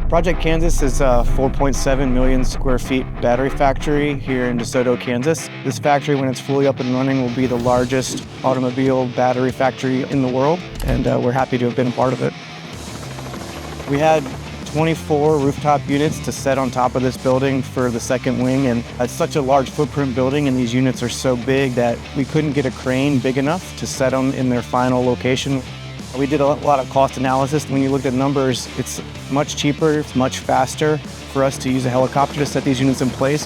Project Kansas is a 4.7 million square feet battery factory here in DeSoto, Kansas. This factory, when it's fully up and running, will be the largest automobile battery factory in the world, and we're happy to have been a part of it. We had 24 rooftop units to set on top of this building for the second wing, and it's such a large footprint building and these units are so big that we couldn't get a crane big enough to set them in their final location. We did a lot of cost analysis. When you looked at numbers, it's much cheaper, it's much faster for us to use a helicopter to set these units in place.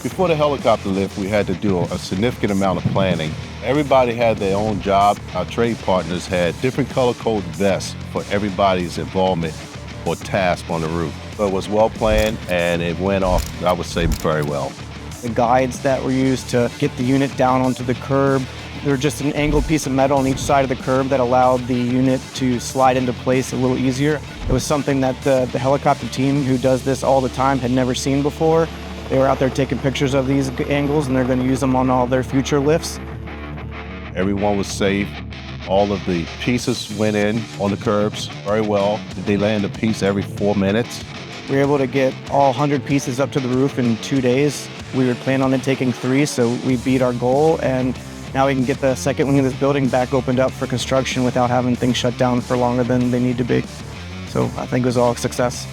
Before the helicopter lift, we had to do a significant amount of planning. Everybody had their own job. Our trade partners had different color-coded vests for everybody's involvement or task on the roof. So it was well planned and it went off, I would say, very well. The guides that were used to get the unit down onto the curb, they were just an angled piece of metal on each side of the curb that allowed the unit to slide into place a little easier. It was something that the helicopter team, who does this all the time, had never seen before. They were out there taking pictures of these angles and they're going to use them on all their future lifts. Everyone was safe. All of the pieces went in on the curbs very well. They land a piece every 4 minutes. We were able to get all 100 pieces up to the roof in 2 days. We were planning on it taking 3, so we beat our goal, and now we can get the second wing of this building back opened up for construction without having things shut down for longer than they need to be. So I think it was all a success.